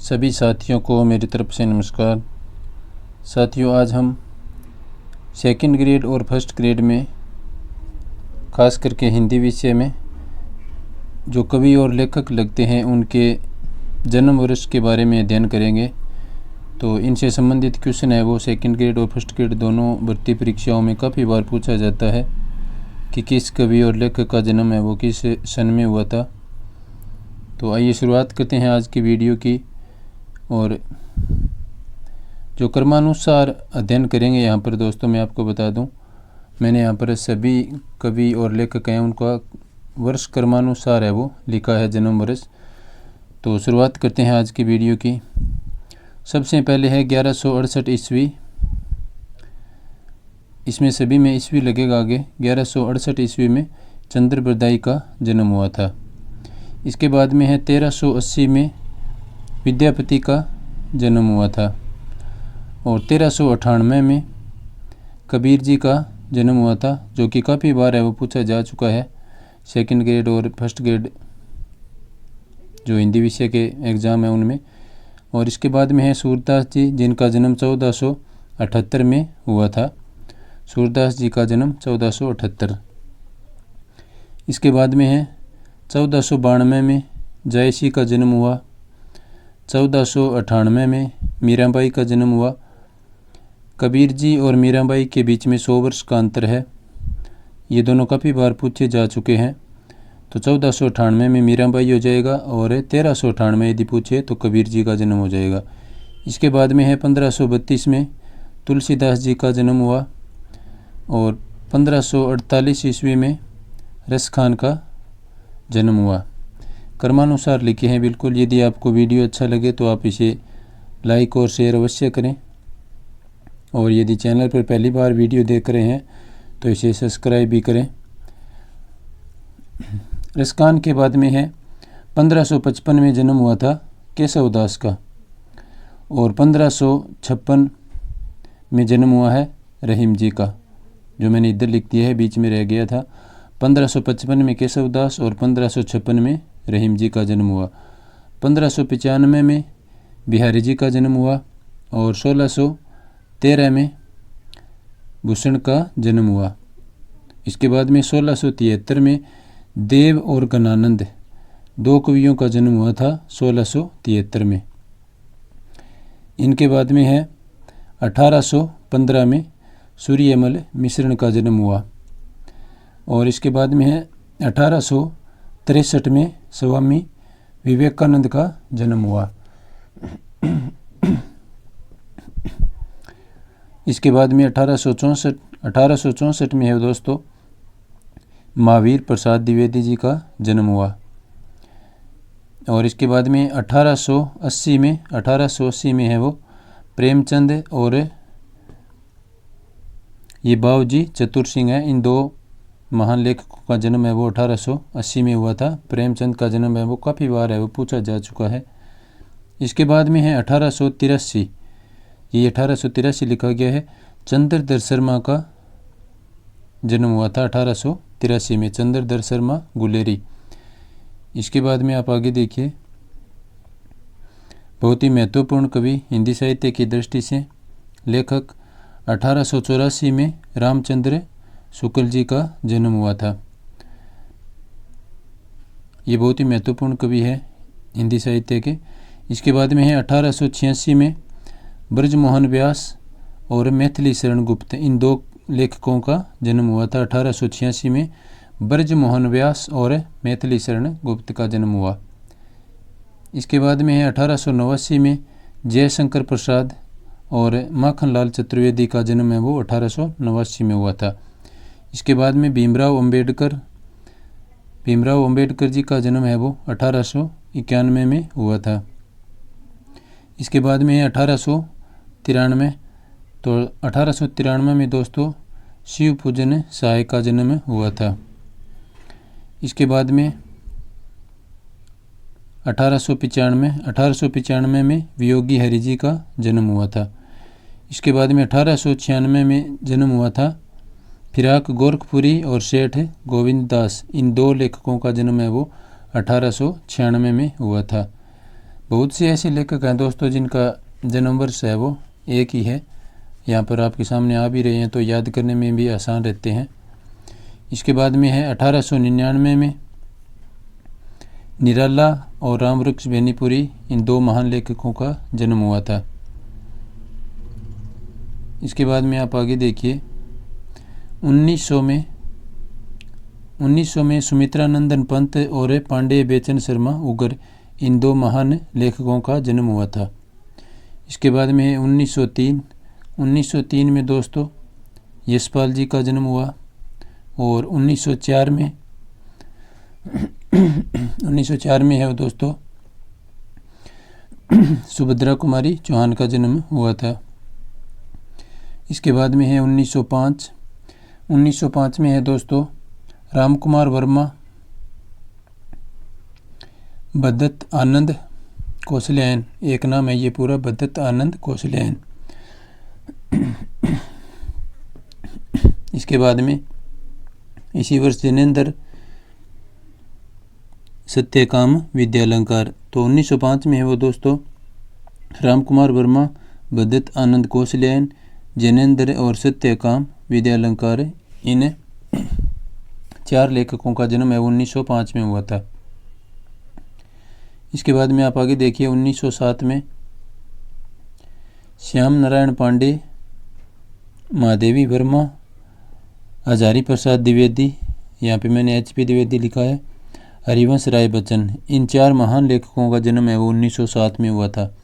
सभी साथियों को मेरी तरफ से नमस्कार। साथियों, आज हम सेकंड ग्रेड और फर्स्ट ग्रेड में ख़ास करके हिंदी विषय में जो कवि और लेखक लगते हैं उनके जन्म वर्ष के बारे में अध्ययन करेंगे। तो इनसे संबंधित क्वेश्चन है वो सेकंड ग्रेड और फर्स्ट ग्रेड दोनों भर्ती परीक्षाओं में काफ़ी बार पूछा जाता है कि किस कवि और लेखक का जन्म है वो किस सन में हुआ था। तो आइए शुरुआत करते हैं आज की वीडियो की। और जो क्रमानुसार अध्ययन करेंगे यहाँ पर दोस्तों मैं आपको बता दूं, मैंने यहाँ पर सभी कवि और लेखक हैं उनका वर्ष क्रमानुसार है वो लिखा है, जन्म वर्ष। तो शुरुआत करते हैं आज की वीडियो की। सबसे पहले है 1168 ईस्वी। इसमें सभी में ईस्वी लगेगा आगे। 1168 ईस्वी में चंद्रबरदाई का जन्म हुआ था। इसके बाद में है 1380 में विद्यापति का जन्म हुआ था। और 1398 में कबीर जी का जन्म हुआ था, जो कि काफ़ी बार है वो पूछा जा चुका है सेकंड ग्रेड और फर्स्ट ग्रेड जो हिंदी विषय के एग्ज़ाम है उनमें। और इसके बाद में है सूरदास जी, जिनका जन्म 1478 में हुआ था। सूरदास जी का जन्म 1478। इसके बाद में है 1492 में जायसी का जन्म हुआ। 1498 में मीराबाई का जन्म हुआ। कबीर जी और मीराबाई के बीच में 100 वर्ष का अंतर है। ये दोनों काफ़ी बार पूछे जा चुके हैं। तो 1498 में मीराबाई हो जाएगा और 1398 यदि पूछे तो कबीर जी का जन्म हो जाएगा। इसके बाद में है 1532 में तुलसीदास जी का जन्म हुआ। और 1548 ईस्वी में रसखान का जन्म हुआ। क्रमानुसार लिखे हैं बिल्कुल। यदि आपको वीडियो अच्छा लगे तो आप इसे लाइक और शेयर अवश्य करें। और यदि चैनल पर पहली बार वीडियो देख रहे हैं तो इसे सब्सक्राइब भी करें। रसखान के बाद में है 1555 में जन्म हुआ था केशव दास का। और 1556 में जन्म हुआ है रहीम जी का, जो मैंने इधर लिख दिया है, बीच में रह गया था। 1555 में केशव दास और 1556 में रहीम जी का जन्म हुआ। 1595 में बिहारी जी का जन्म हुआ। और 1613 में भूषण का जन्म हुआ। इसके बाद में 1673 में देव और गणानंद दो कवियों का जन्म हुआ था 1673 में। इनके बाद में है 1815 में सूर्यमल मिश्रण का जन्म हुआ। और इसके बाद में है 1863 में स्वामी विवेकानंद का जन्म हुआ। इसके बाद में 1864 में है दोस्तों महावीर प्रसाद द्विवेदी जी का जन्म हुआ। और इसके बाद में 1880 में है वो प्रेमचंद और ये बाबूजी चतुर सिंह है। इन दो महान लेखकों का जन्म है वो 1880 में हुआ था। प्रेमचंद का जन्म है वो काफ़ी बार है वो पूछा जा चुका है। इसके बाद में है 1883। ये 1883 लिखा गया है। चंद्रधर शर्मा का जन्म हुआ था 1883 में, चंद्रधर शर्मा गुलेरी। इसके बाद में आप आगे देखिए, बहुत ही महत्वपूर्ण कवि हिंदी साहित्य की दृष्टि से लेखक 1884 में रामचंद्र शुक्ल जी का जन्म हुआ था। ये बहुत ही महत्वपूर्ण कवि है हिंदी साहित्य के। इसके बाद में है 1886 में ब्रजमोहन व्यास और मैथिली शरण गुप्त, इन दो लेखकों का जन्म हुआ था। 1886 में ब्रजमोहन व्यास और मैथिली शरण गुप्त का जन्म हुआ। इसके बाद में है 1889 में जयशंकर प्रसाद और माखनलाल चतुर्वेदी का जन्म है वो 1889 में हुआ था। इसके बाद में भीमराव अंबेडकर जी का जन्म है वो 1891 में हुआ था। इसके बाद में है 1893। तो 1893 में दोस्तों शिव पूजन साय का जन्म हुआ था। इसके बाद में 1895 में वियोगी हरि जी का जन्म हुआ था। इसके बाद में 1896 में जन्म हुआ था फिराक गोरखपुरी और सेठ गोविंद दास, इन दो लेखकों का जन्म है वो 1896 में हुआ था। बहुत से ऐसे लेखक हैं दोस्तों जिनका जन्म वर्ष है वो एक ही है। यहाँ पर आपके सामने आ भी रहे हैं तो याद करने में भी आसान रहते हैं। इसके बाद में है 1899 में निराला और रामवृक्ष बेनीपुरी, इन दो महान लेखकों का जन्म हुआ था। इसके बाद में आप आगे देखिए 1900 में सुमित्रानंदन पंत और पांडे बेचन शर्मा उगर, इन दो महान लेखकों का जन्म हुआ था। इसके बाद में है 1903 में दोस्तों यशपाल जी का जन्म हुआ। और 1904 में है दोस्तों सुभद्रा कुमारी चौहान का जन्म हुआ था। इसके बाद में है 1905 में है दोस्तों राम कुमार वर्मा, बद्दत आनंद कौशल्यायन, एक नाम है ये पूरा, बद्दत आनंद कौशल्यायन। इसके बाद में इसी वर्ष जैनेन्द्र सत्यकाम विद्यालंकार। तो 1905 में है वो दोस्तों राम कुमार वर्मा, बद्दत आनंद कौशल्यायन, जैनेन्द्र और सत्यकाम विद्यालंकार, इन 4 लेखकों का जन्म है 1905 में हुआ था। इसके बाद में आप आगे देखिए 1907 में श्याम नारायण पांडे, महादेवी वर्मा, हजारी प्रसाद द्विवेदी, यहाँ पे मैंने HP द्विवेदी लिखा है, हरिवंश राय बच्चन, इन 4 महान लेखकों का जन्म है वो 1907 में हुआ था।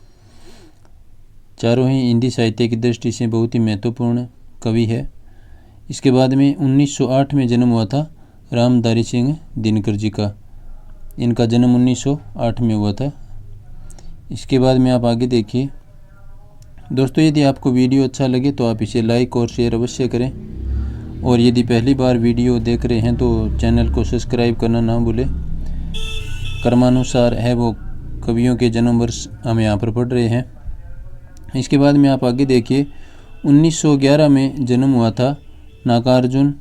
चारों ही हिंदी साहित्य की दृष्टि से बहुत ही महत्वपूर्ण कवि है। इसके बाद में 1908 में जन्म हुआ था रामधारी सिंह दिनकर जी का, इनका जन्म 1908 में हुआ था। इसके बाद में आप आगे देखिए दोस्तों, यदि आपको वीडियो अच्छा लगे तो आप इसे लाइक और शेयर अवश्य करें, और यदि पहली बार वीडियो देख रहे हैं तो चैनल को सब्सक्राइब करना ना भूलें। क्रमानुसार है वो कवियों के जन्म वर्ष हम यहाँ पर पढ़ रहे हैं। इसके बाद में आप आगे देखिए 1911 में जन्म हुआ था नागार्जुन,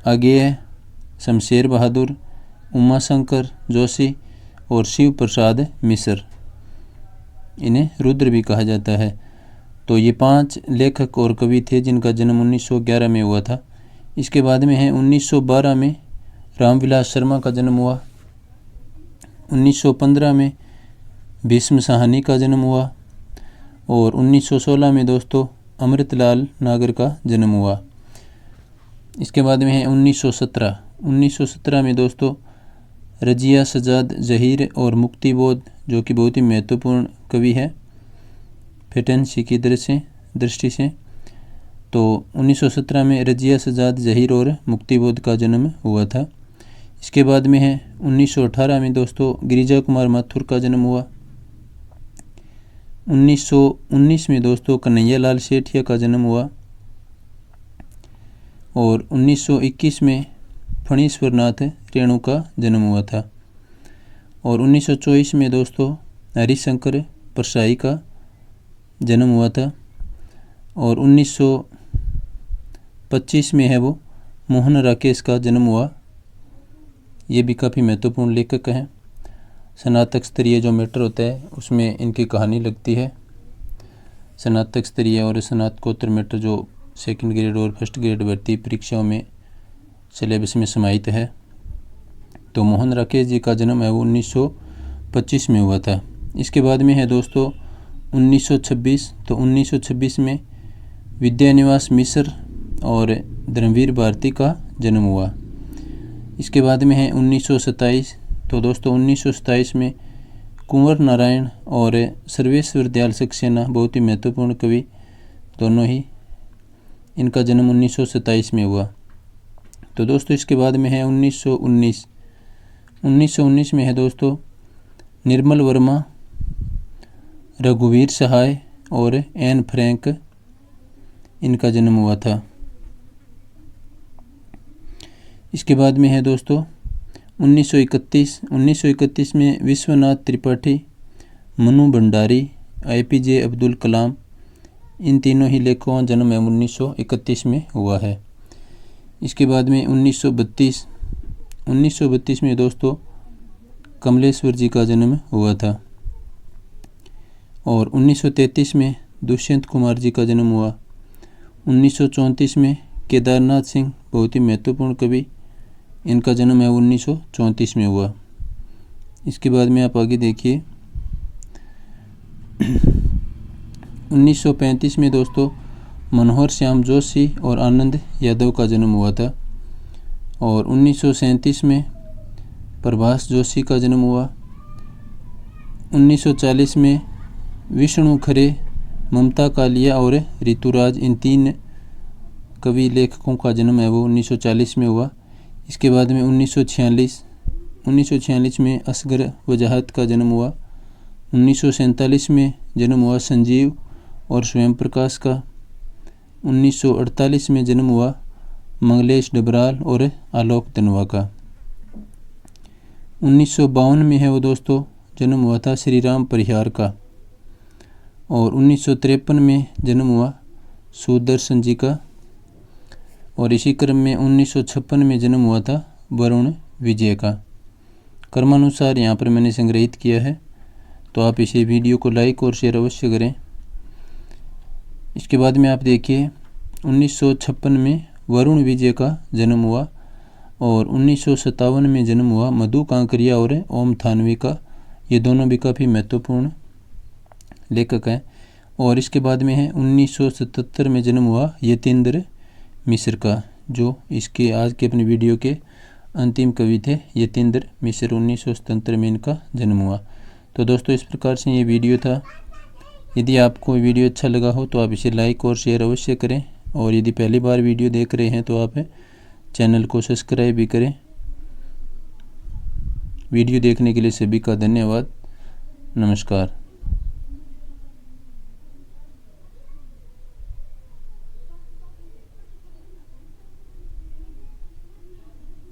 अगेय, शमशेर बहादुर, उमाशंकर जोशी और शिव प्रसाद मिश्र, इन्हें रुद्र भी कहा जाता है। तो ये 5 लेखक और कवि थे जिनका जन्म 1911 में हुआ था। इसके बाद में है 1912 में रामविलास शर्मा का जन्म हुआ। 1915 में भीष्म साहनी का जन्म हुआ। और 1916 में दोस्तों अमृतलाल नागर का जन्म हुआ। इसके बाद में है 1917 में दोस्तों रजिया सजाद जहीर और मुक्तिबोध, जो कि बहुत ही महत्वपूर्ण कवि है फेटेंसी की दृष्टि से। तो 1917 में रजिया सजाद जहीर और मुक्तिबोध का जन्म हुआ था। इसके बाद में है 1918 में दोस्तों गिरिजा कुमार माथुर का जन्म हुआ। 1919 में दोस्तों कन्हैया लाल सेठिया का जन्म हुआ। और 1921 में फणीश्वर नाथ रेणु का जन्म हुआ था। और 1924 में दोस्तों हरिशंकर परसाई का जन्म हुआ था। और 1925 में है वो मोहन राकेश का जन्म हुआ। ये भी काफ़ी महत्वपूर्ण लेखक हैं। स्नातक स्तरीय जो मैटर होता है उसमें इनकी कहानी लगती है। स्नातक स्तरीय और स्नातकोत्तर मैटर जो सेकंड ग्रेड और फर्स्ट ग्रेड भर्ती परीक्षाओं में सिलेबस में समाहित है। तो मोहन राकेश जी का जन्म है वो 1925 में हुआ था। इसके बाद में है दोस्तों 1926। तो 1926 में विद्यानिवास मिश्र और धर्मवीर भारती का जन्म हुआ। इसके बाद में है 1927। तो दोस्तों 1927 में कुंवर नारायण और सर्वेश्वर दयाल सक्सेना, बहुत ही महत्वपूर्ण कवि दोनों ही, इनका जन्म 1927 में हुआ। तो दोस्तों इसके बाद में है 1919 में है दोस्तों निर्मल वर्मा, रघुवीर सहाय और एन फ्रैंक, इनका जन्म हुआ था। इसके बाद में है दोस्तों 1931 में विश्वनाथ त्रिपाठी, मनु भंडारी, APJ अब्दुल कलाम, इन तीनों ही लेखकों का जन्म है 1931 में हुआ है। इसके बाद में 1932 में दोस्तों कमलेश्वर जी का जन्म हुआ था। और 1933 में दुष्यंत कुमार जी का जन्म हुआ। 1934 में केदारनाथ सिंह, बहुत ही महत्वपूर्ण कवि, इनका जन्म है 1934 में हुआ। इसके बाद में आप आगे देखिए 1935 में दोस्तों मनोहर श्याम जोशी और आनंद यादव का जन्म हुआ था। और 1937 में प्रभास जोशी का जन्म हुआ। 1940 में विष्णु खरे, ममता कालिया और ऋतुराज, इन 3 कवि लेखकों का जन्म है वो 1940 में हुआ। इसके बाद में 1946 में असगर वजाहत का जन्म हुआ। 1947 में जन्म हुआ संजीव और स्वयं प्रकाश का। 1948 में जन्म हुआ मंगलेश डबराल और आलोक धनवा का। 1952 में है वो दोस्तों जन्म हुआ था श्री राम परिहार का। और 1953 में जन्म हुआ सुदर्शन जी का। और इसी क्रम में 1956 में जन्म हुआ था वरुण विजय का। क्रमानुसार यहाँ पर मैंने संग्रहित किया है, तो आप इसे वीडियो को लाइक और शेयर अवश्य करें। इसके बाद में आप देखिए 1956 में वरुण विजय का जन्म हुआ। और 1957 में जन्म हुआ मधु कांकरिया और ओम थानवी का। ये दोनों भी काफ़ी महत्वपूर्ण लेखक हैं। और इसके बाद में है 1977 में जन्म हुआ यतीन्द्र मिश्र का, जो इसके आज के अपने वीडियो के अंतिम कवि थे। यतीन्द्र मिश्र 1977 में इनका जन्म हुआ। तो दोस्तों इस प्रकार से ये वीडियो था। यदि आपको वीडियो अच्छा लगा हो तो आप इसे लाइक और शेयर अवश्य करें। और यदि पहली बार वीडियो देख रहे हैं तो आप चैनल को सब्सक्राइब भी करें। वीडियो देखने के लिए सभी का धन्यवाद। नमस्कार।